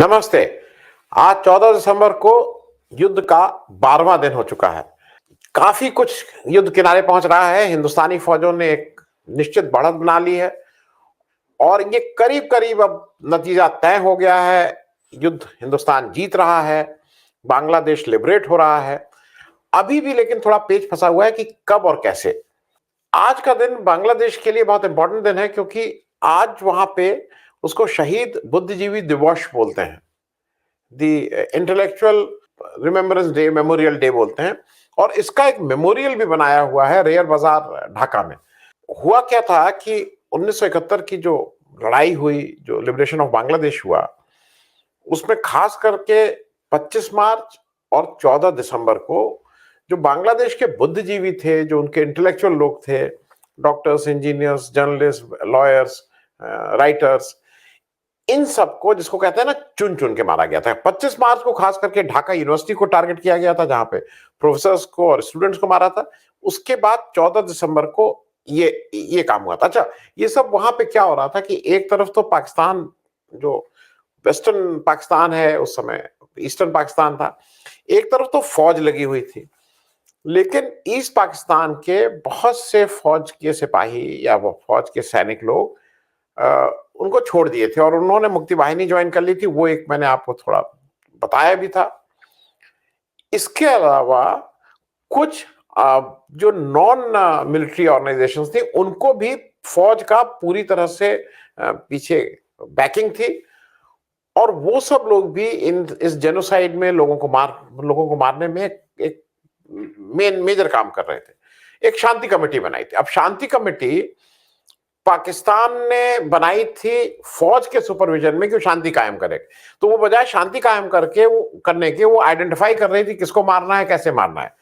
नमस्ते। आज 14 दिसंबर को युद्ध का 12वां दिन हो चुका है। काफी कुछ युद्ध किनारे पहुंच रहा है। हिंदुस्तानी फौजों ने एक निश्चित बढ़त बना ली है और ये करीब करीब अब नतीजा तय हो गया है। युद्ध हिंदुस्तान जीत रहा है, बांग्लादेश लिबरेट हो रहा है। अभी भी लेकिन थोड़ा पेच फंसा हुआ है कि कब और कैसे। आज का दिन बांग्लादेश के लिए बहुत इंपॉर्टेंट दिन है क्योंकि आज वहां पे उसको शहीद बुद्धिजीवी दिवस बोलते हैं। The intellectual remembrance day, memorial day बोलते हैं। और इसका एक मेमोरियल भी बनाया हुआ है रेयर बाजार ढाका में। हुआ क्या था कि 1971 की जो लड़ाई हुई, जो लिबरेशन ऑफ बांग्लादेश हुआ, उसमें खास करके 25 मार्च और 14 दिसंबर को जो बांग्लादेश के बुद्धिजीवी थे, जो उनके इंटेलेक्चुअल लोग थे, doctors, engineers, journalist, lawyers, writers, इन सबको, जिसको कहते हैं ना, चुन चुन के मारा गया था। 25 मार्च को खास करके ढाका यूनिवर्सिटी को टारगेट किया गया था, जहां पे प्रोफेसर्स को और स्टूडेंट्स को मारा था। उसके बाद 14 दिसंबर को ये काम हुआ था। अच्छा, ये सब वहां पे क्या हो रहा था कि एक तरफ तो पाकिस्तान, जो वेस्टर्न पाकिस्तान है उस समय, ईस्टर्न पाकिस्तान था, एक तरफ तो फौज लगी हुई थी, लेकिन ईस्ट पाकिस्तान के बहुत से फौज के सिपाही या वो फौज के सैनिक लोग उनको छोड़ दिए थे और उन्होंने मुक्ति वाहिनी ज्वाइन कर ली थी। वो एक मैंने आपको थोड़ा बताया भी था। इसके अलावा कुछ जो नॉन मिलिट्री ऑर्गेनाइजेशंस थी, उनको भी फौज का पूरी तरह से पीछे बैकिंग थी और वो सब लोग भी इस जेनोसाइड में लोगों को मारने में एक मेजर काम कर रहे थे। एक शांति कमेटी बनाई थी। अब शांति कमेटी पाकिस्तान ने बनाई थी फौज के सुपरविजन में कि शांति कायम करे। तो वो बजाय शांति कायम करने के वो आइडेंटिफाई कर रही थी किसको मारना है, कैसे मारना है।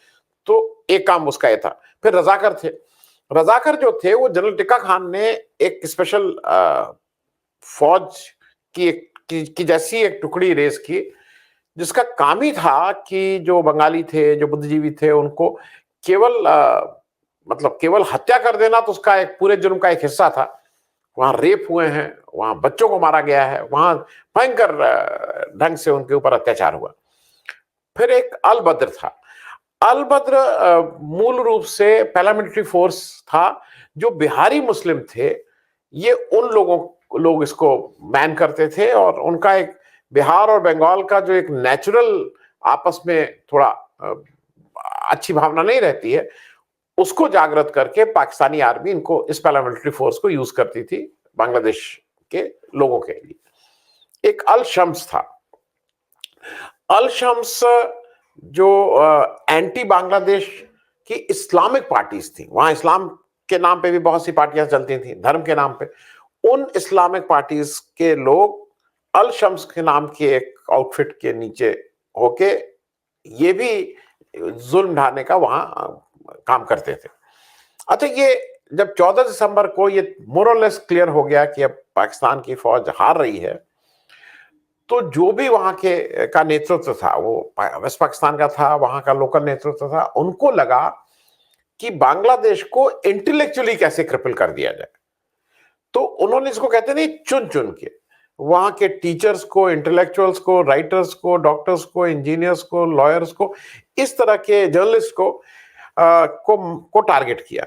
तो एक काम उसका ये था। फिर रजाकर थे। रजाकर जो थे, वो जनरल टिक्का खान ने एक स्पेशल फौज की जैसी एक टुकड़ी रेस की, जिसका काम ही था कि जो बंगाली थे, जो बुद्धिजीवी थे, उनको केवल केवल हत्या कर देना तो उसका एक पूरे जुर्म का एक हिस्सा था। वहां रेप हुए हैं, वहां बच्चों को मारा गया है, वहां भयंकर ढंग से उनके ऊपर अत्याचार हुआ। फिर एक अल बद्र था। अल बद्र मूल रूप से पैरामिलिट्री फोर्स था, जो बिहारी मुस्लिम थे। ये लोग इसको मैन करते थे और उनका एक बिहार और बंगाल का जो एक नेचुरल आपस में थोड़ा अच्छी भावना नहीं रहती है, उसको जागृत करके पाकिस्तानी आर्मी इनको, इस पैरामिलिट्री फोर्स को यूज करती थी बांग्लादेश के लोगों के लिए। एक अल शम्स था। अल शम्स जो एंटी बांग्लादेश की इस्लामिक पार्टीज थी, वहां इस्लाम के नाम पे भी बहुत सी पार्टियां चलती थी, धर्म के नाम पे। उन इस्लामिक पार्टीज के लोग अल शम्स के नाम के एक आउटफिट के नीचे होके ये भी जुल्म ढाने का वहां काम करते थे। अच्छा, ये जब 14 दिसंबर को ये मोर और लेस क्लियर हो गया कि अब पाकिस्तान की फौज हार रही है, तो जो भी वहां के का नेतृत्व था, वो वेस्ट पाकिस्तान का था, वहां का लोकल नेतृत्व था, उनको लगा कि बांग्लादेश को इंटेलेक्चुअली कैसे क्रिपल कर दिया जाए। तो उन्होंने, इसको कहते नहीं, चुन चुन के वहां के टीचर्स को, इंटेलेक्चुअल्स को, राइटर्स को, डॉक्टर्स को, इंजीनियर्स को, लॉयर्स को, इस तरह के जर्नलिस्ट को टारगेट किया।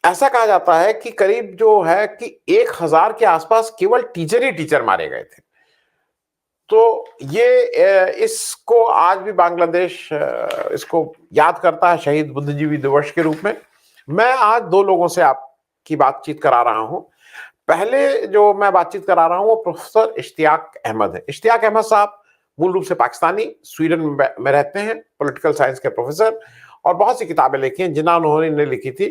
ऐसा कहा जाता है कि करीब जो है कि 1000 के आसपास केवल टीचर ही टीचर मारे गए थे। तो ये इसको आज भी बांग्लादेश इसको याद करता है शहीद बुद्धिजीवी दिवस के रूप में। मैं आज दो लोगों से आपकी बातचीत करा रहा हूं। पहले जो मैं बातचीत करा रहा हूं वो प्रोफेसर इश्तियाक अहमद है। इश्तियाक अहमद साहब मूल रूप से पाकिस्तानी, स्वीडन में रहते हैं, पॉलिटिकल साइंस के प्रोफेसर, और बहुत सी किताबें लिखी हैं जिन्हें उन्होंने लिखी थी।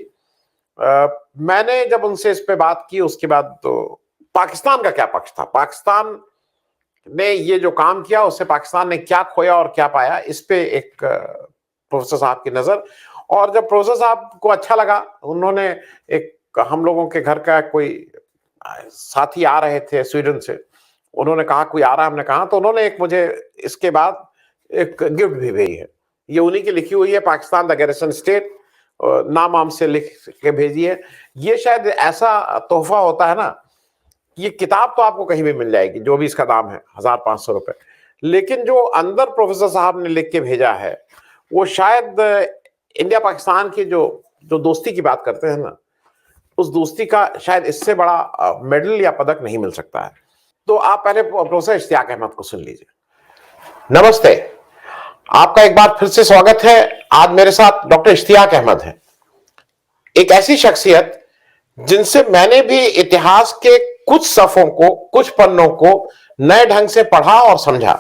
मैंने जब उनसे इस पे बात की, उसके बाद तो पाकिस्तान का क्या पक्ष था, पाकिस्तान ने ये जो काम किया उससे पाकिस्तान ने क्या खोया और क्या पाया, इस पे एक प्रोफेसर साहब की नजर। और जब प्रोफेसर साहब को अच्छा लगा, उन्होंने एक, हम लोगों के घर का कोई साथी आ रहे थे स्वीडन से, उन्होंने कहा कोई आ रहा है, हमने कहा, तो उन्होंने एक मुझे इसके बाद एक गिफ्ट भी भेजी है। ये उन्हीं की लिखी हुई है, पाकिस्तान द गैरिसन स्टेट, नाम आम से लिख के भेजी है। ये शायद ऐसा तोहफा होता है ना ये किताब तो आपको कहीं भी मिल जाएगी, जो भी इसका दाम है 1,500 रुपए, लेकिन जो अंदर प्रोफेसर साहब ने लिख के भेजा है वो शायद इंडिया पाकिस्तान की जो जो दोस्ती की बात करते हैं ना, उस दोस्ती का शायद इससे बड़ा मेडल या पदक नहीं मिल सकता है। तो आप पहले प्रोफेसर इश्तियाक अहमद को सुन लीजिए। नमस्ते, आपका एक बार फिर से स्वागत है। आज मेरे साथ डॉक्टर इश्तियाक अहमद हैं, एक ऐसी शख्सियत जिनसे मैंने भी इतिहास के कुछ सफ़ों को, कुछ पन्नों को नए ढंग से पढ़ा और समझा।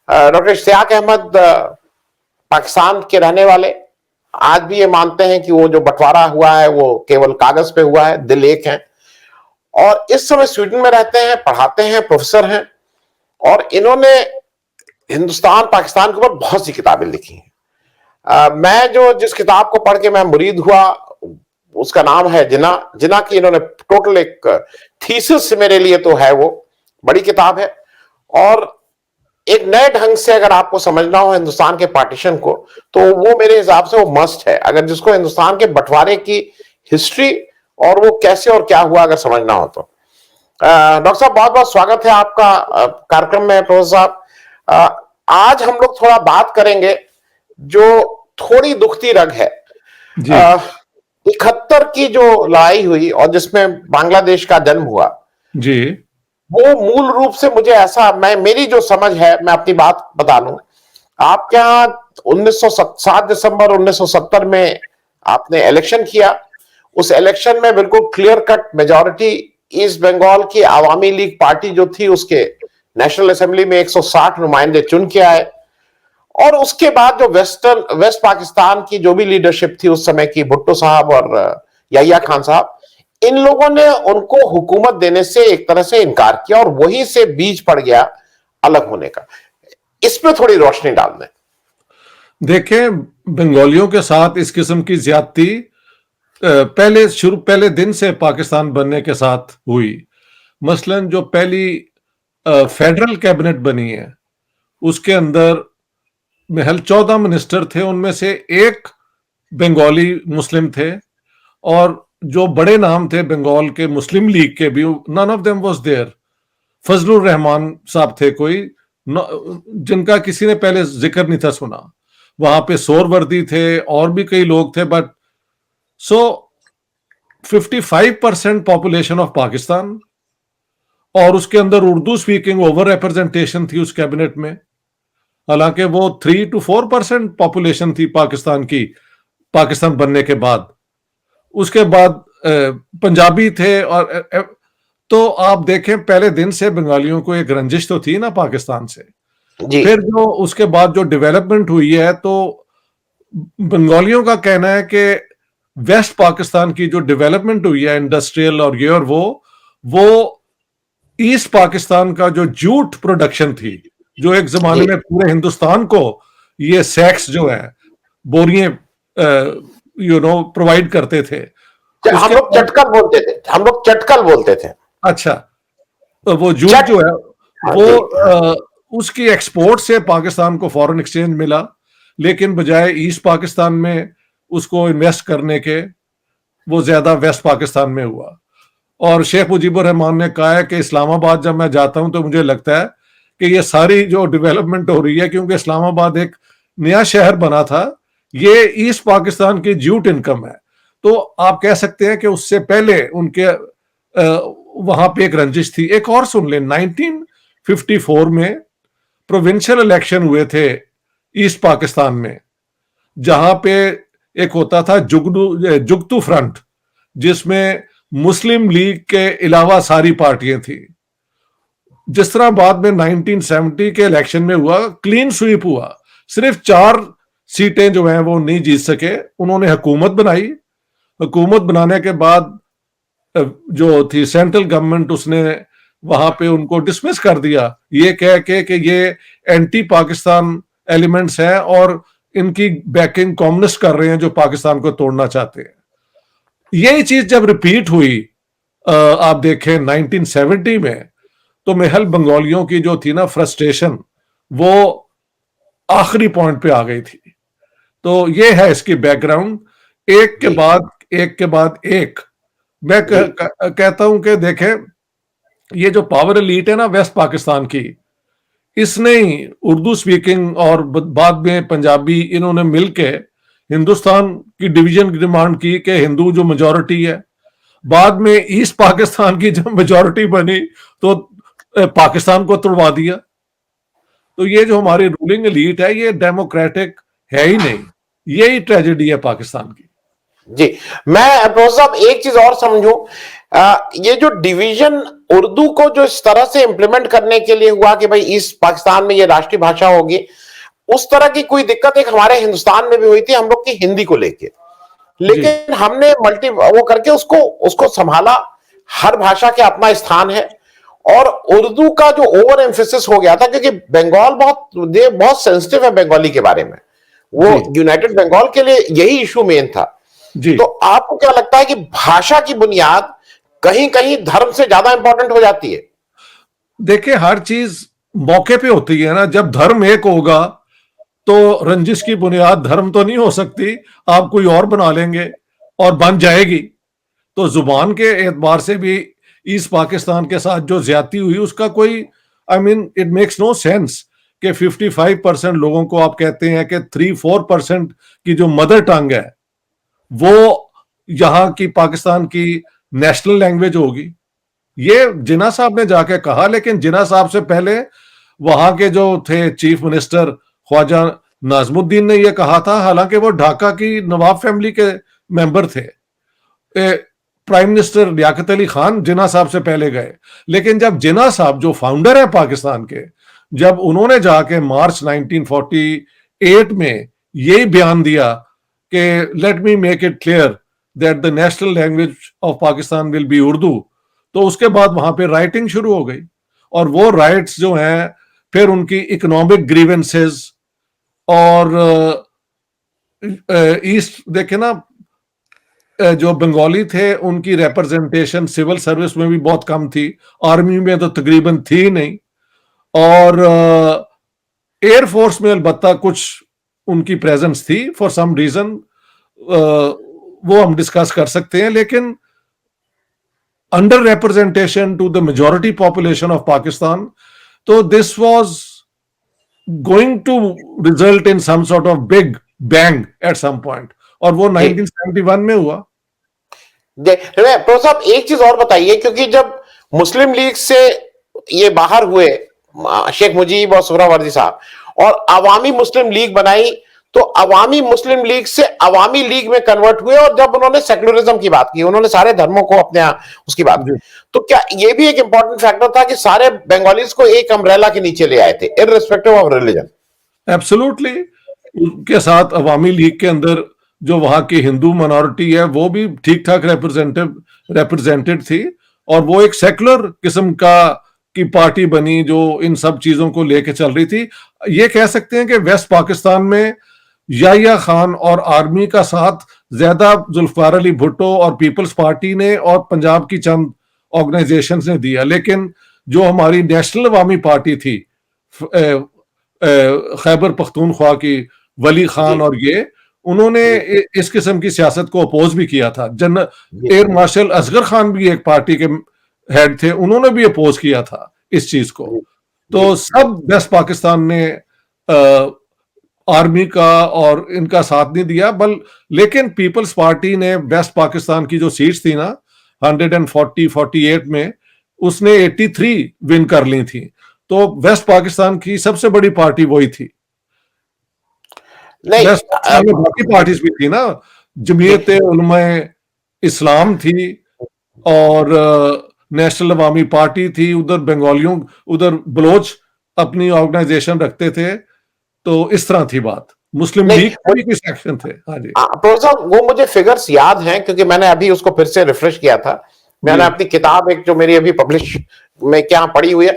डॉक्टर इश्तियाक अहमद पाकिस्तान के रहने वाले, आज भी ये मानते हैं कि वो जो बंटवारा हुआ है वो केवल कागज पे हुआ है, दिल एक है, और इस समय स्वीडन में रहते हैं, पढ़ाते हैं, प्रोफेसर हैं, और इन्होंने हिंदुस्तान पाकिस्तान के ऊपर बहुत सी किताबें लिखी हैं। मैं जो जिस किताब को पढ़ के मैं मुरीद हुआ उसका नाम है जिना। जिना की इन्होंने टोटल एक थीसिस मेरे लिए तो है, वो बड़ी किताब है। और एक नए ढंग से अगर आपको समझना हो हिंदुस्तान के पार्टीशन को, तो वो मेरे हिसाब से वो मस्ट है, अगर जिसको हिंदुस्तान के बंटवारे की हिस्ट्री और वो कैसे और क्या हुआ अगर समझना हो तो। डॉक्टर साहब, बहुत बहुत स्वागत है आपका कार्यक्रम में। प्रोफेसर साहब, आज हम लोग थोड़ा बात करेंगे जो थोड़ी दुखती रग है। 71 की जो लड़ाई हुई और जिसमें बांग्लादेश का जन्म हुआ जी, वो मूल रूप से मुझे ऐसा, मेरी जो समझ है, मैं अपनी बात बता लूं। आपके यहाँ 7 दिसंबर 1970 में आपने इलेक्शन किया। उस इलेक्शन में बिल्कुल clear cut majority East Bengal की आवामी लीग पार्टी जो थी उसके नेशनल असेंबली में 160 नुमाइंदे चुन के आए। और उसके बाद जो वेस्ट पाकिस्तान की जो भी लीडरशिप थी उस समय की, भुट्टो साहब और याहिया खान साहब, इन लोगों ने उनको हुकूमत देने से एक तरह से इनकार किया और वहीं से बीज पड़ गया अलग होने का। इस पे थोड़ी रोशनी डाल दें। देखें, बंगालियों के साथ इस किस्म की ज्यादती पहले दिन से पाकिस्तान बनने के साथ हुई। मसलन जो पहली फेडरल कैबिनेट बनी है उसके अंदर महल 14 मिनिस्टर थे, उनमें से एक बंगाली मुस्लिम थे, और जो बड़े नाम थे बंगाल के मुस्लिम लीग के भी, none of them was there. Fazlur Rahman साहब थे कोई, जिनका किसी ने पहले जिक्र नहीं था सुना। वहां पे सोरवर्दी थे और भी कई लोग थे। But so 55% population of Pakistan, और उसके अंदर उर्दू स्पीकिंग ओवर रिप्रेजेंटेशन थी उस कैबिनेट में। हालांकि वो 3 to 4% पॉपुलेशन थी पाकिस्तान की, पाकिस्तान बनने के बाद। उसके बाद पंजाबी थे। और तो आप देखें, पहले दिन से बंगालियों को एक रंजिश तो थी ना पाकिस्तान से। फिर जो उसके बाद जो डेवलपमेंट हुई है, तो बंगालियों का कहना है कि वेस्ट पाकिस्तान की जो डेवलपमेंट हुई है इंडस्ट्रियल और ये और वो ईस्ट पाकिस्तान का जो जूट प्रोडक्शन थी, जो एक जमाने में पूरे हिंदुस्तान को ये सैक्स जो है, बोरियां प्रोवाइड करते थे। हम लोग चटकल बोलते थे, हम लोग चटकल बोलते थे। अच्छा, तो वो जूट जो है वो उसकी एक्सपोर्ट से पाकिस्तान को फॉरेन एक्सचेंज मिला, लेकिन बजाय ईस्ट पाकिस्तान में उसको इन्वेस्ट करने के, वो ज्यादा वेस्ट पाकिस्तान में हुआ। और शेख मुजीबुर रहमान ने कहा है कि इस्लामाबाद जब मैं जाता हूं तो मुझे लगता है कि ये सारी जो डेवलपमेंट हो रही है, क्योंकि इस्लामाबाद एक नया शहर बना था, ये ईस्ट पाकिस्तान की जूट इनकम है। तो आप कह सकते हैं कि उससे पहले उनके वहां पे एक रंजिश थी। एक और सुन लें, 1954 में प्रोविंशियल इलेक्शन हुए थे ईस्ट पाकिस्तान में, जहां पे एक होता था जुगतू फ्रंट, जिसमें मुस्लिम लीग के अलावा सारी पार्टियां थी। जिस तरह बाद में 1970 के इलेक्शन में हुआ, क्लीन स्वीप हुआ, सिर्फ 4 सीटें जो हैं वो नहीं जीत सके। उन्होंने हुकूमत बनाई। हुकूमत बनाने के बाद जो थी सेंट्रल गवर्नमेंट, उसने वहां पे उनको डिसमिस कर दिया, ये कह के कि ये एंटी पाकिस्तान एलिमेंट्स हैं और इनकी बैकिंग कम्युनिस्ट कर रहे हैं जो पाकिस्तान को तोड़ना चाहते हैं। यही चीज जब रिपीट हुई आप देखें 1970 में, तो महल बंगालियों की जो थी ना फ्रस्ट्रेशन, वो आखिरी पॉइंट पे आ गई थी। तो ये है इसकी बैकग्राउंड, एक के बाद एक। मैं कहता हूं कि देखें, ये जो पावर एलीट है ना वेस्ट पाकिस्तान की, इसने ही उर्दू स्पीकिंग और बाद में पंजाबी, इन्होंने मिलके हिंदुस्तान की डिवीजन की डिमांड की कि हिंदू जो मेजॉरिटी है, बाद में ईस्ट पाकिस्तान की जब मेजॉरिटी बनी तो पाकिस्तान को तोड़वा दिया। तो ये जो हमारी रूलिंग एलीट है ये डेमोक्रेटिक है ही नहीं, यही ट्रेजेडी है पाकिस्तान की। जी, मैं प्रोफेसर साहब एक चीज और समझूं, ये जो डिवीजन उर्दू को जो इस तरह से इंप्लीमेंट करने के लिए हुआ कि भाई ईस्ट पाकिस्तान में ये राष्ट्रीय भाषा होगी, उस तरह की कोई दिक्कत एक हमारे हिंदुस्तान में भी हुई थी हम लोग की हिंदी को लेके, लेकिन हमने मल्टी वो करके उसको उसको संभाला। हर भाषा के अपना स्थान है, और उर्दू का जो ओवर एम्फेसिस हो गया था, क्योंकि बंगाल बहुत सेंसिटिव है बंगाली के बारे में, वो यूनाइटेड बंगाल के लिए यही इशू मेन था। तो आपको क्या लगता है कि भाषा की बुनियाद कहीं कहीं धर्म से ज्यादा इंपॉर्टेंट हो जाती है? देखिए, हर चीज मौके पे होती है ना। जब धर्म एक होगा तो रंजिश की बुनियाद धर्म तो नहीं हो सकती, आप कोई और बना लेंगे और बन जाएगी। तो जुबान के एतबार से भी ईस्ट पाकिस्तान के साथ जो ज्यादती हुई उसका कोई, I mean it makes no sense कि 55% लोगों को आप कहते हैं कि 3-4% की जो मदर टंग है वो यहां की पाकिस्तान की नेशनल लैंग्वेज होगी। ये जिन्ना साहब ने जाके कहा, लेकिन जिन्ना साहब से पहले वहां के जो थे चीफ मिनिस्टर ख्वाजा नाजमुद्दीन ने यह कहा था, हालांकि वो ढाका की नवाब फैमिली के मेंबर थे। प्राइम मिनिस्टर लियाकत अली खान जिन्ना साहब से पहले गए, लेकिन जब जिन्ना साहब जो फाउंडर है पाकिस्तान के, जब उन्होंने जाके मार्च 1948 में यही बयान दिया कि let me make it clear that the national language of Pakistan will be Urdu, तो उसके बाद वहां पे राइटिंग शुरू हो गई। और वो राइट्स जो हैं, फिर उनकी इकोनॉमिक ग्रीवेंसेस, और ईस्ट देखे ना, जो बंगाली थे उनकी रिप्रेजेंटेशन सिविल सर्विस में भी बहुत कम थी, आर्मी में तो तकरीबन थी नहीं, और एयरफोर्स में अलबत्ता कुछ उनकी प्रेजेंस थी फॉर सम रीजन, वो हम डिस्कस कर सकते हैं। लेकिन under representation to the majority population of Pakistan, तो this was going to result in some sort of big bang at some point, और वो 1971 में हुआ। प्रोफेसर साहब एक चीज और बताइए, क्योंकि जब मुस्लिम लीग से ये बाहर हुए शेख मुजीब और सुहरावर्दी साहब, और अवामी मुस्लिम लीग बनाई, तो अवामी मुस्लिम लीग से अवामी लीग में कन्वर्ट हुए, और जब उन्होंने सेक्युलरिज्म की बात की, उन्होंने सारे धर्मों को अपने उसकी बात की, तो क्या ये भी एक इंपॉर्टेंट फैक्टर था कि सारे बंगालीज को एक अम्ब्रेला के नीचे ले आए थे इररिस्पेक्टिव ऑफ रिलीजन? एब्सोल्युटली। उनके साथ अवामी लीग के अंदर जो वहां की हिंदू माइनॉरिटी है वो भी ठीक ठाक रिप्रेजेंटेड थी, और वो एक सेकुलर किस्म का की पार्टी बनी जो इन सब चीजों को लेके चल रही थी। ये कह सकते हैं कि वेस्ट पाकिस्तान में याहिया खान और आर्मी का साथ ज्यादा जुल्फिकार अली भुट्टो और पीपल्स पार्टी ने और पंजाब की चंद ऑर्गेनाइजेशंस ने दिया, लेकिन जो हमारी नेशनल अवामी पार्टी थी खैबर पख्तूनख्वा की, वली खान और ये, उन्होंने इस किस्म की सियासत को अपोज भी किया था। एयर मार्शल असगर खान भी एक पार्टी के हेड थे, उन्होंने भी अपोज किया था इस चीज को। तो सब वेस्ट पाकिस्तान ने आर्मी का और इनका साथ नहीं दिया, लेकिन पीपल्स पार्टी ने वेस्ट पाकिस्तान की जो सीट्स थी ना 148 में, उसने 83 विन कर ली थी। तो वेस्ट पाकिस्तान की सबसे बड़ी पार्टी वही थी। वेस्ट पाकिस्तान में बाकी पार्टीज भी थी ना, जमीयत उलमा इस्लाम थी और नेशनल अवामी पार्टी थी, उधर बंगालियों, उधर बलोच अपनी ऑर्गेनाइजेशन रखते थे। तो इस तरह थी बात। मुस्लिम लीग कोई भी सेक्शन थे। हाँ जी प्रोफेसर, वो मुझे फिगर्स याद हैं क्योंकि मैंने अभी उसको फिर से रिफ्रेश किया था। मैंने अपनी किताब एक जो मेरी अभी पब्लिश में क्या पढ़ी हुई है,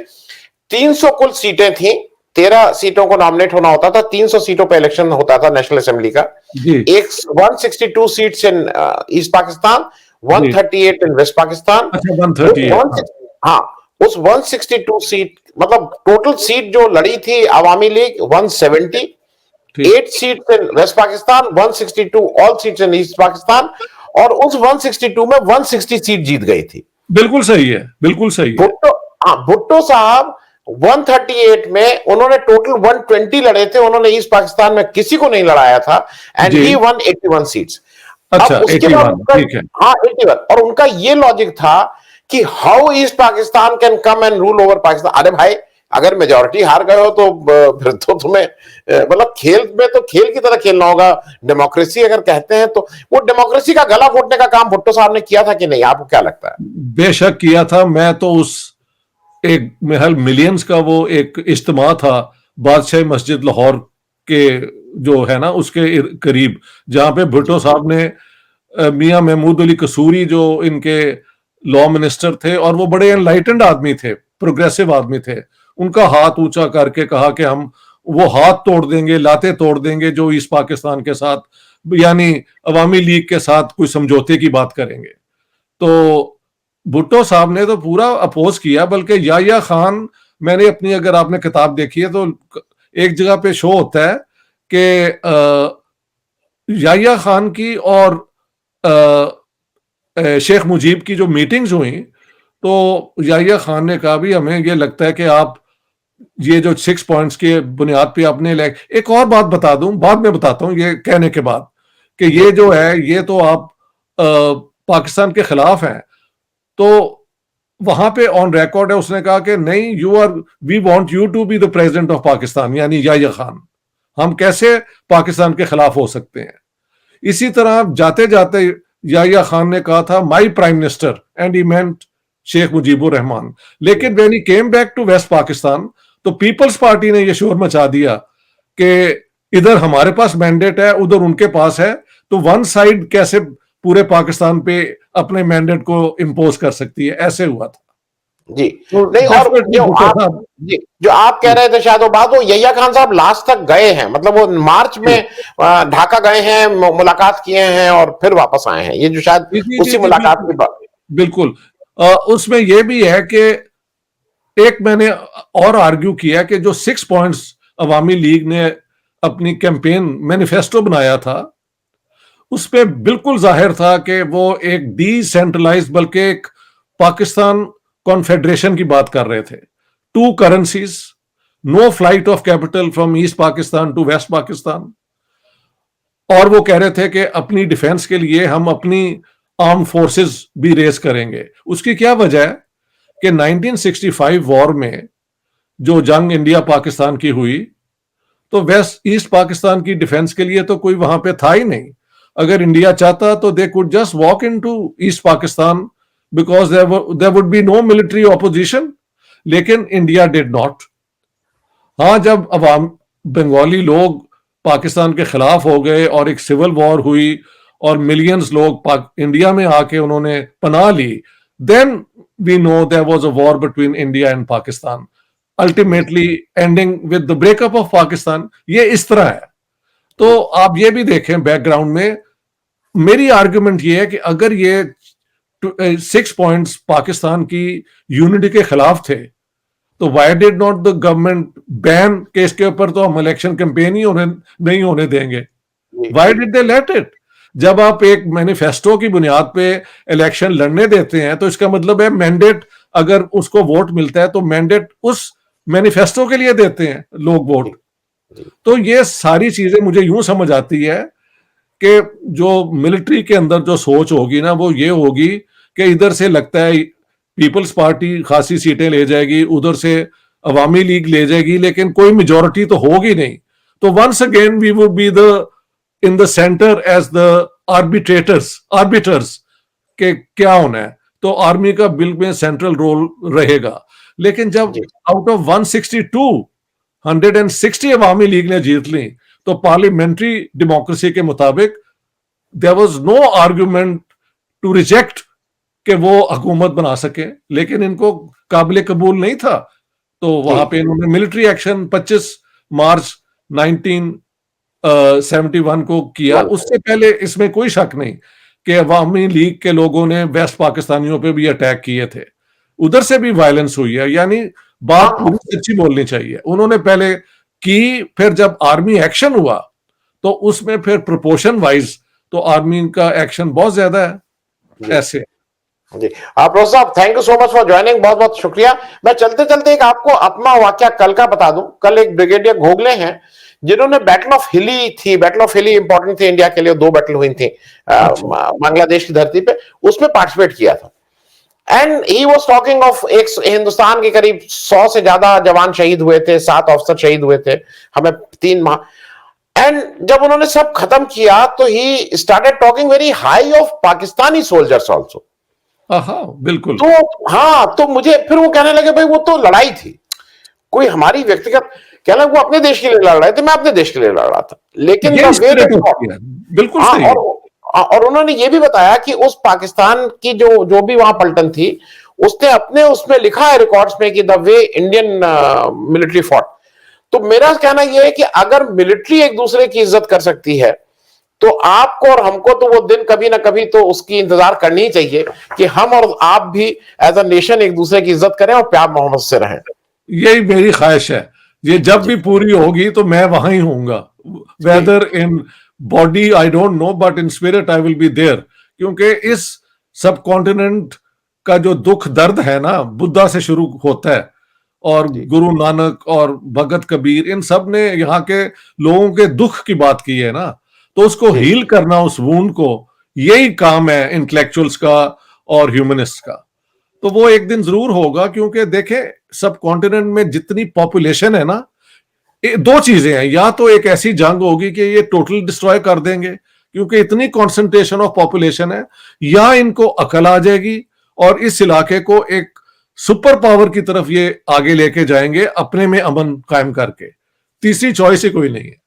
300 कुल सीटें थी, 13 सीटों को नॉमिनेट होना होता था, 300 सीटों पे इलेक्शन होता था नेशनल असेंबली का। एक 162 seats in East Pakistan, 138 in West Pakistan. अच्छा 138, हाँ, उस 162 सीट मतलब टोटल सीट जो लड़ी थी Awami League 170, 8 seats in West Pakistan, 162 all seats in East Pakistan, और उस 162 में 160 सीट जीत गई थी। बिल्कुल सही है, बिल्कुल सही है। हाँ, भुट्टो साहब 138 में उन्होंने टोटल 120 लड़े थे, उन्होंने ईस्ट पाकिस्तान में किसी को नहीं लड़ाया था, एंड जी। He won 81 seats. अच्छा, अब उसके बाद 81, उनका, ठीक है। हाँ 81, और उनका ये लॉजिक था कि how east Pakistan can come and rule over Pakistan. अरे भाई, अगर मेजोरिटी हार गए हो तो फिर तो तुम्हें मतलब खेल में तो खेल की तरह खेलना होगा। डेमोक्रेसी अगर कहते हैं तो वो डेमोक्रेसी का गला घोटने का काम भुट्टो साहब ने किया था कि नहीं, आपको क्या लगता है? बेशक किया था। मैं तो उस एक महल मिलियंस का वो एक इज्तिमा था बादशाह मस्जिद लाहौर के जो है ना उसके करीब, जहां पे भुट्टो साहब ने मियां महमूद अली कसूरी जो इनके लॉ मिनिस्टर थे, और वो बड़े एनलाइटेंड आदमी थे, प्रोग्रेसिव आदमी थे, उनका हाथ ऊंचा करके कहा कि हम वो हाथ तोड़ देंगे, लाते तोड़ देंगे जो ईस्ट पाकिस्तान के साथ यानी अवामी लीग के साथ कोई समझौते की बात करेंगे। तो भुट्टो साहब ने तो पूरा अपोज किया, बल्कि याह्या खान, मैंने अपनी, अगर आपने किताब देखी है तो एक जगह पे शो होता है कि याह्या खान की और शेख मुजीब की जो मीटिंग्स हुई, तो याह्या खान ने कहा भी हमें ये लगता है कि आप ये जो 6 पॉइंट्स के बुनियाद पे आपने एक और बात बता दूं, बाद में बताता हूं ये कहने के बाद, कि ये जो है ये तो आप पाकिस्तान के खिलाफ हैं। तो वहां पे ऑन रिकॉर्ड है, उसने कहा कि नहीं, we want you to be the president of Pakistan, यानी याह्या खान, हम कैसे पाकिस्तान के खिलाफ हो सकते हैं। इसी तरह जाते जाते याह्या खान ने कहा था my prime minister, and he meant Sheikh Mujibur Rahman. लेकिन when he came back to West Pakistan, तो पीपल्स पार्टी ने यह शोर मचा दिया कि इधर हमारे पास मैंडेट है, उधर उनके पास है, तो वन साइड कैसे पूरे पाकिस्तान पे अपने मैंडेट को इंपोज कर सकती है, ऐसे हुआ था। जी तो नहीं, और डेफिनेटली जो भुट्टो आप, साहब, जी जो आप कह रहे थे शायद वो बात, वो यह्या खान साहब लास्ट तक गए हैं, मतलब वो मार्च में ढाका गए हैं, मुलाकात किए हैं और फिर वापस आए हैं, ये जो शायद जी जी जी उसी जी, मुलाकात की बिल्कुल बात। बिल्कुल। उसमें यह भी है कि एक मैंने और आर्ग्यू किया कि जो 6 पॉइंट्स अवामी लीग ने अपनी कैंपेन मैनिफेस्टो बनाया था, उसमें बिल्कुल जाहिर था कि वो एक डिसेंट्रलाइज, बल्कि एक पाकिस्तान कॉन्फेडरेशन की बात कर रहे थे। 2 currencies, no flight of capital from East Pakistan to West Pakistan, और वो कह रहे थे कि अपनी डिफेंस के लिए हम अपनी आर्म फोर्सेस भी रेस करेंगे। उसकी क्या वजह है कि 1965 वॉर में जो जंग इंडिया पाकिस्तान की हुई, तो वेस्ट ईस्ट पाकिस्तान की डिफेंस के लिए तो कोई वहां पे था ही नहीं। अगर इंडिया चाहता तो they could just walk into East Pakistan, because there would be no military opposition, लेकिन इंडिया डिड नॉट। हाँ, जब अवाम बंगाली लोग पाकिस्तान के खिलाफ हो गए और एक सिविल वॉर हुई और मिलियंस लोग इंडिया में आके उन्होंने पनाह ली, then we know there was a war between India and Pakistan, ultimately ending with the breakup of Pakistan. ये इस तरह है। तो आप ये भी देखें बैकग्राउंड में, मेरी आर्गुमेंट ये है कि अगर ये 6 पॉइंट्स पाकिस्तान की यूनिटी के खिलाफ थे, तो why did not the government ban के इसके ऊपर तो हम इलेक्शन कैंपेन ही नहीं होने देंगे। Why did they let it? जब आप एक मैनिफेस्टो की बुनियाद पे इलेक्शन लड़ने देते हैं, तो इसका मतलब है मैंडेट, अगर उसको वोट मिलता है तो मैंडेट उस मैनिफेस्टो के लिए देते हैं लोग वोट। तो ये सारी चीजें मुझे यूं समझ आती है कि जो मिलिट्री के अंदर जो सोच होगी ना, वो ये होगी कि इधर से लगता है पीपल्स पार्टी खासी सीटें ले जाएगी, उधर से अवामी लीग ले जाएगी, लेकिन कोई मेजोरिटी तो होगी नहीं। तो once again we would be the in the centre as the arbiters के क्या होना है, तो आर्मी का बिल में सेंट्रल रोल रहेगा। लेकिन जब आउट ऑफ 160 अवामी लीग ने जीत ली, तो पार्लियामेंट्री डेमोक्रेसी के मुताबिक there was no argument to reject कि वो हुकूमत बना सके, लेकिन इनको काबिल कबूल नहीं था। तो वहां पे इन्होंने मिलिट्री एक्शन 25 मार्च 1971 को किया। उससे पहले इसमें कोई शक नहीं कि अवामी लीग के लोगों ने वेस्ट पाकिस्तानियों पे भी अटैक किए थे, उधर से भी वायलेंस हुई है। यानी बात पूरी सच्ची बोलनी चाहिए। उन्होंने पहले की, फिर जब आर्मी एक्शन हुआ तो उसमें फिर प्रोपोर्शन वाइज तो आर्मी का एक्शन बहुत ज्यादा है ऐसे। जी। प्रोफेसर साहब, thank you so much for joining, बहुत बहुत शुक्रिया। मैं चलते चलते एक आपको अपना वाकया कल का बता दूं। कल एक ब्रिगेडियर घोगले हैं जिन्होंने बैटल ऑफ हिली थी, बैटल ऑफ हिली इंपॉर्टेंट थी इंडिया के लिए, 2 बैटल हुई थी अच्छा। बांग्लादेश की धरती पे, उसमें पार्टिसिपेट किया था। And he was talking of, एक हिंदुस्तान के करीब 100 से ज्यादा जवान शहीद हुए थे, 7 अफसर शहीद हुए थे, हमें 3 माह। एंड जब उन्होंने सब खत्म किया तो he started talking very high of Pakistani soldiers also. हाँ, बिल्कुल। तो हाँ, तो मुझे फिर वो कहने लगे भाई वो तो लड़ाई थी, कोई हमारी व्यक्तिगत, कहना वो अपने देश के लिए लड़ रहे थे, मैं अपने देश के लिए लड़ रहा था, लेकिन द यही वे दे स्पिरिट फॉट। होती है, बिल्कुल हाँ, सही है। और उन्होंने ये भी बताया कि उस पाकिस्तान की जो जो भी वहां पलटन थी, उसने अपने उसमें लिखा है रिकॉर्ड्स में कि the way Indian military fought. तो मेरा कहना यह है कि अगर मिलिट्री एक दूसरे की इज्जत कर सकती है, तो आपको और हमको तो वो दिन कभी ना कभी तो उसकी इंतजार करनी ही चाहिए कि हम और आप भी एज अ नेशन एक दूसरे की इज्जत करें और प्यार मोहब्बत से रहें। यही मेरी ख्वाहिश है। ये जब जी भी पूरी होगी तो मैं वहां ही होऊंगा, जी whether in body I don't know, but in spirit I will be there. क्योंकि इस सब कॉन्टिनेंट का जो दुख दर्द है ना, बुद्धा से शुरू होता है, और जी गुरु नानक और भगत कबीर, इन सब ने यहाँ के लोगों के दुख की बात की है ना, तो उसको जी हील करना, उस वूंड को, यही काम है इंटेलेक्चुअल्स का और ह्यूमनिस्ट का। तो वो एक दिन जरूर होगा, क्योंकि देखें सब कॉन्टिनेंट में जितनी पॉपुलेशन है ना, दो चीजें हैं, या तो एक ऐसी जंग होगी कि ये टोटल डिस्ट्रॉय कर देंगे क्योंकि इतनी कंसंट्रेशन ऑफ पॉपुलेशन है, या इनको अकल आ जाएगी और इस इलाके को एक सुपर पावर की तरफ ये आगे लेके जाएंगे, अपने में अमन कायम करके। तीसरी चॉइस ही कोई नहीं है।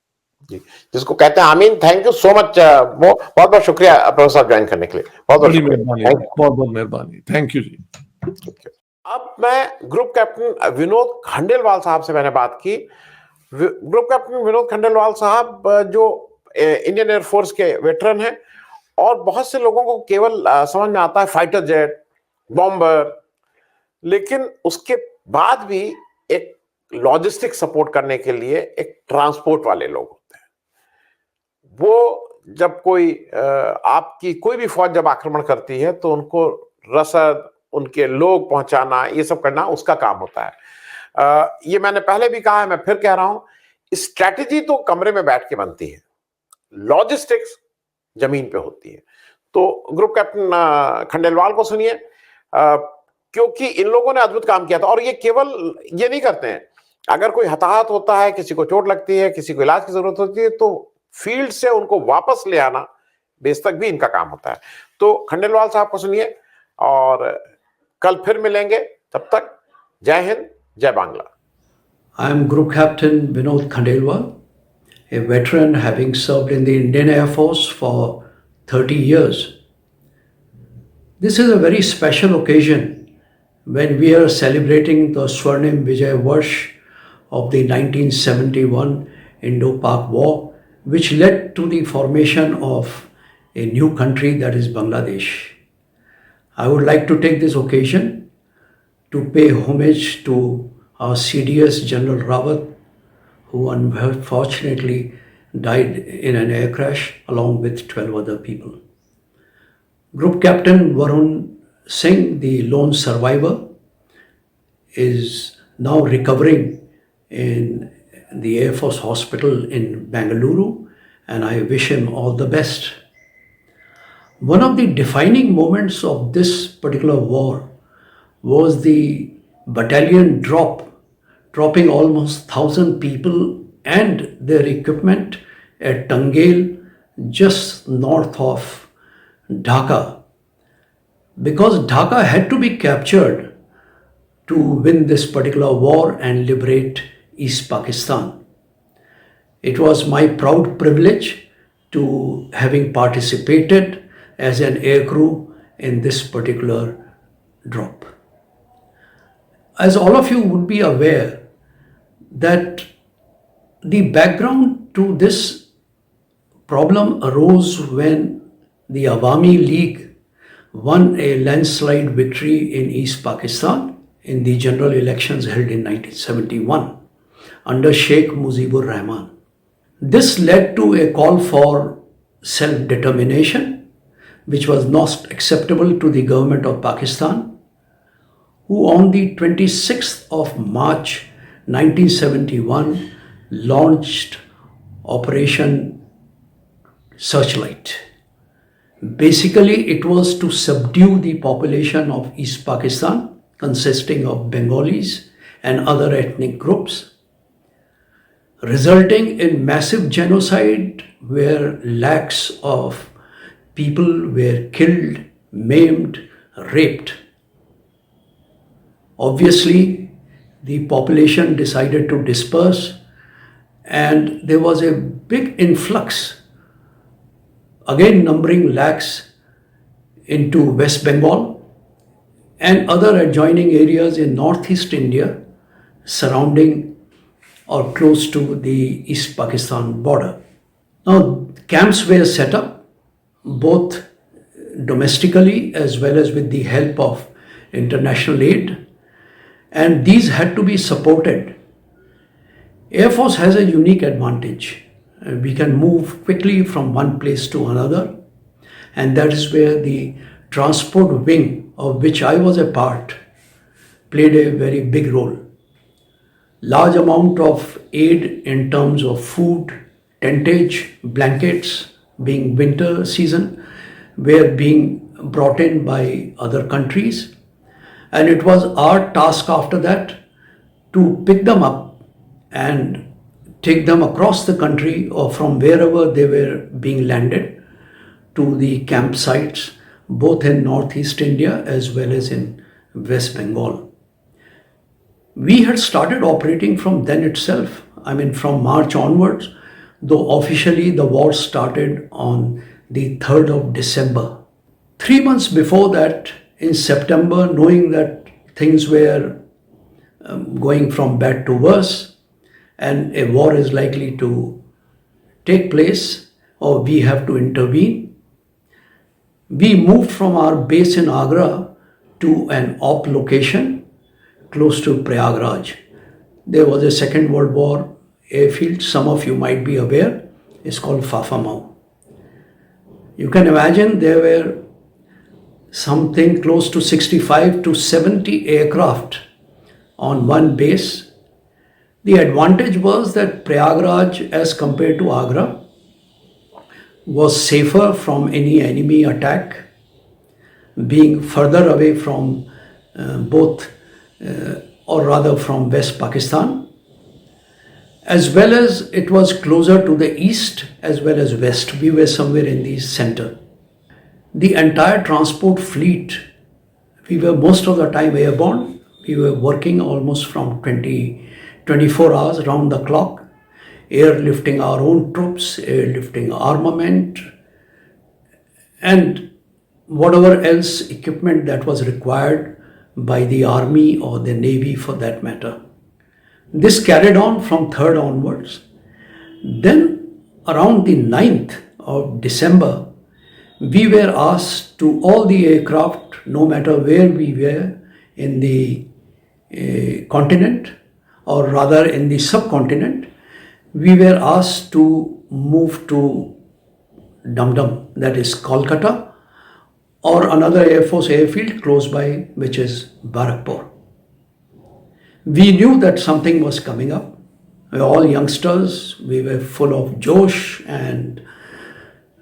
जी, जिसको कहते हैं आमीन। थैंक यू सो मच, वो बहुत बहुत शुक्रिया प्रोफेसर ज्वाइन करने के लिए, बहुत बहुत बड़ी शुक्रिया, मेहरबानी, थैंक यू। बहुत बहुत मेहरबानी, थैंक यू जी। अब मैं ग्रुप कैप्टन विनोद खंडेलवाल साहब से मैंने बात की। ग्रुप कैप्टन विनोद खंडेलवाल साहब जो इंडियन एयरफोर्स के वेटरन हैं, और बहुत से लोगों को केवल समझ में आता है फाइटर जेट, बॉम्बर, लेकिन उसके बाद भी एक लॉजिस्टिक सपोर्ट करने के लिए एक ट्रांसपोर्ट वाले लोग होते हैं। वो जब कोई आपकी कोई भी फौज जब आक्रमण करती है तो उनको रसद, उनके लोग पहुंचाना, ये सब करना उसका काम होता है। ये मैंने पहले भी कहा है, मैं फिर कह रहा हूं, स्ट्रैटेजी तो कमरे में बैठ के बनती है, लॉजिस्टिक्स जमीन पे होती है। तो ग्रुप कैप्टन खंडेलवाल को सुनिए, क्योंकि इन लोगों ने अद्भुत काम किया था। और ये केवल ये नहीं करते हैं, अगर कोई हताहत होता है, किसी को चोट लगती है, किसी को इलाज की जरूरत होती है, तो फील्ड से उनको वापस ले आना, बेस तक भी इनका काम होता है। तो खंडेलवाल साहब को सुनिए, और कल फिर मिलेंगे। तब तक जय हिंद, जय Bangla. I am Group Captain Vinod Khandelwal, a veteran having served in the Indian Air Force for 30 years. This is a very special occasion when we are celebrating the Swarnim Vijay Varsh of the 1971 Indo-Pak War, which led to the formation of a new country, that is Bangladesh. I would like to take this occasion to pay homage to our CDS General Rawat, who unfortunately died in an air crash along with 12 other people. Group Captain Varun Singh, the lone survivor, is now recovering in the Air Force Hospital in Bengaluru, and I wish him all the best. One of the defining moments of this particular war was the battalion dropping almost 1,000 people and their equipment at Tangel, just north of Dhaka, because Dhaka had to be captured to win this particular war and liberate East Pakistan. It was my proud privilege to having participated as an aircrew in this particular drop. As all of you would be aware, that the background to this problem arose when the Awami League won a landslide victory in East Pakistan in the general elections held in 1971 under Sheikh Mujibur Rahman. This led to a call for self-determination, which was not acceptable to the government of Pakistan, who on the 26th of March 1971 launched Operation Searchlight. Basically, it was to subdue the population of East Pakistan, consisting of Bengalis and other ethnic groups, resulting in massive genocide where lakhs of people were killed, maimed, raped. Obviously, the population decided to disperse, and there was a big influx, again numbering lakhs, into West Bengal and other adjoining areas in northeast India surrounding or close to the East Pakistan border. Now, camps were set up both domestically as well as with the help of international aid, and these had to be supported. Air Force has a unique advantage. We can move quickly from one place to another, and that is where the transport wing, of which I was a part, played a very big role. Large amount of aid in terms of food, tentage, blankets, being winter season, were being brought in by other countries, and it was our task after that to pick them up and take them across the country or from wherever they were being landed to the campsites, both in northeast India as well as in West Bengal. We had started operating from then itself, from March onwards, though officially the war started on the 3rd of December. 3 months before that, in September, knowing that things were going from bad to worse, and a war is likely to take place or we have to intervene, we moved from our base in Agra to an op location close to Prayagraj. There was a Second World War airfield, some of you might be aware, it's called Fafamau. You can imagine there were something close to 65 to 70 aircraft on one base. The advantage was that Prayagraj, as compared to Agra, was safer from any enemy attack, being further away from from West Pakistan, as well as it was closer to the east as well as west. We were somewhere in the center. The entire transport fleet, we were most of the time airborne. We were working almost from 24 hours round the clock, airlifting our own troops, airlifting armament, and whatever else equipment that was required by the army or the navy for that matter. This carried on from 3rd onwards. Then around the 9th of December, we were asked to all the aircraft, no matter where we were in the continent, or rather in the subcontinent, we were asked to move to Dum Dum, that is Kolkata, or another Air Force airfield close by, which is Barakpur. We knew that something was coming up. We were all youngsters, we were full of josh, and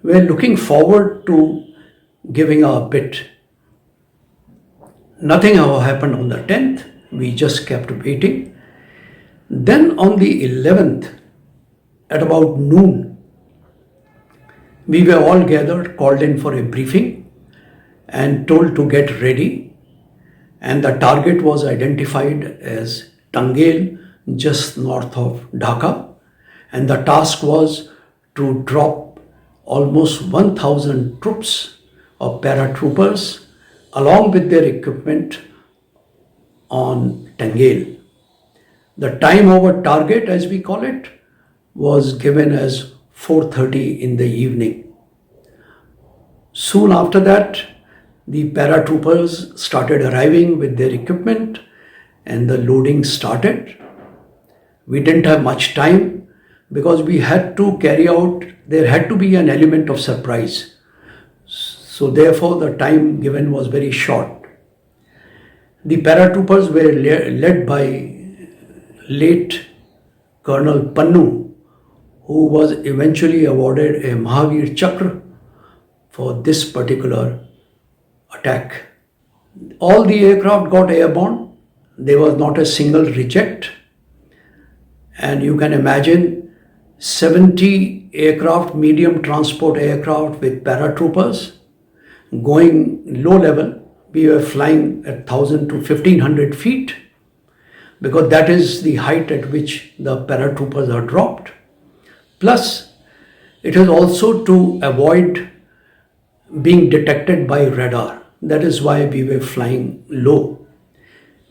we were looking forward to giving our bit. Nothing happened on the 10th, we just kept waiting. Then on the 11th, at about noon, we were all gathered, called in for a briefing and told to get ready. And the target was identified as Tangel, just north of Dhaka. And the task was to drop almost 1,000 troops or paratroopers along with their equipment on Tangel. The time over target, as we call it, was given as 4:30 in the evening. Soon after that, the paratroopers started arriving with their equipment and the loading started. We didn't have much time because we had to carry out, there had to be an element of surprise. So therefore the time given was very short. The paratroopers were led by late Colonel Pannu, who was eventually awarded a Mahavir Chakra for this particular attack. All the aircraft got airborne. There was not a single reject. And you can imagine 70 aircraft, medium transport aircraft with paratroopers going low level. We were flying at 1,000 to 1,500 feet because that is the height at which the paratroopers are dropped. Plus, it is also to avoid being detected by radar. That is why we were flying low.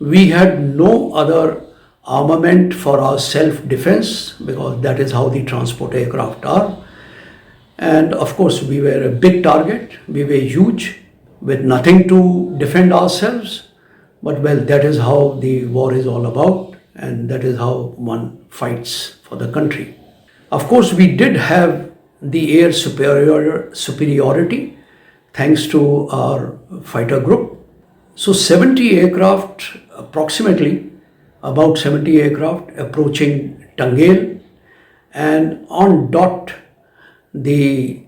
We had no other armament for our self-defense because that is how the transport aircraft are. And of course, we were a big target. We were huge with nothing to defend ourselves. But well, that is how the war is all about, and that is how one fights for the country. Of course, we did have the air superiority thanks to our fighter group. So 70 aircraft, approximately about 70 aircraft approaching Tangail, and on dot the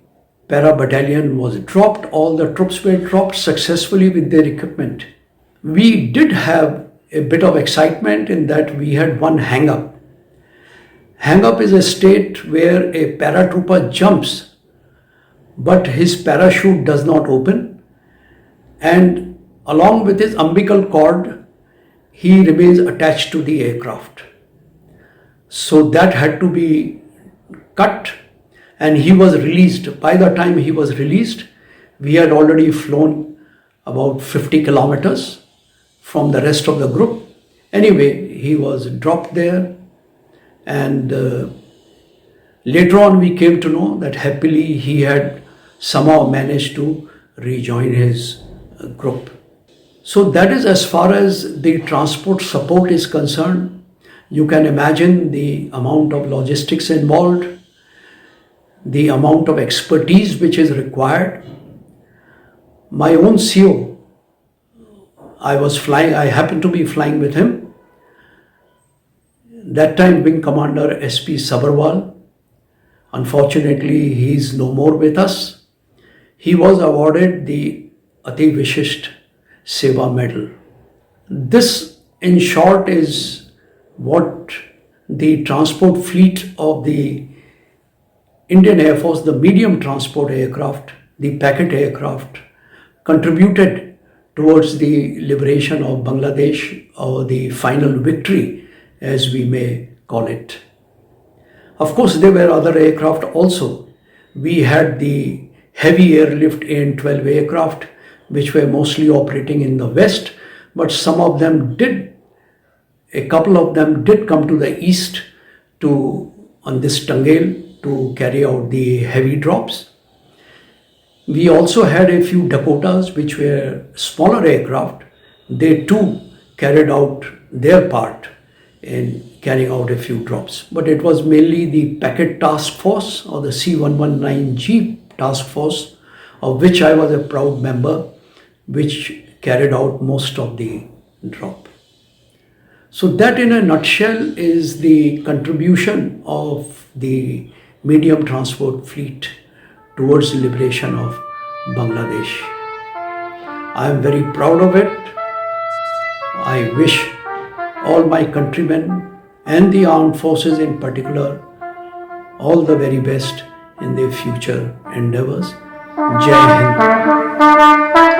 para battalion was dropped. All the troops were dropped successfully with their equipment. We did have a bit of excitement in that we had one hang-up. Hang-up is a state where a paratrooper jumps, but his parachute does not open, and along with his umbilical cord, he remains attached to the aircraft. So that had to be cut, and he was released. By the time he was released, we had already flown about 50 kilometers from the rest of the group. Anyway, he was dropped there, and later on we came to know that happily he had somehow managed to rejoin his group. So that is as far as the transport support is concerned. You can imagine the amount of logistics involved, the amount of expertise which is required. My own CO, I happened to be flying with him. That time Wing Commander SP Sabharwal. Unfortunately, he is no more with us. He was awarded the Ati Vishisht Seva Medal. This, in short, is what the transport fleet of the Indian Air Force, the medium transport aircraft, the packet aircraft, contributed towards the liberation of Bangladesh, or the final victory, as we may call it. Of course, there were other aircraft also. We had the heavy airlift AN-12 aircraft, which were mostly operating in the west, but a couple of them did come to the east on this Tangail to carry out the heavy drops. We also had a few Dakotas, which were smaller aircraft. They too carried out their part in carrying out a few drops. But it was mainly the Packet Task Force, or the C-119G Task Force, of which I was a proud member, which carried out most of the drop. So that in a nutshell is the contribution of the medium transport fleet towards the liberation of Bangladesh. I am very proud of it. I wish all my countrymen and the armed forces in particular all the very best in their future endeavors. Jai Hind.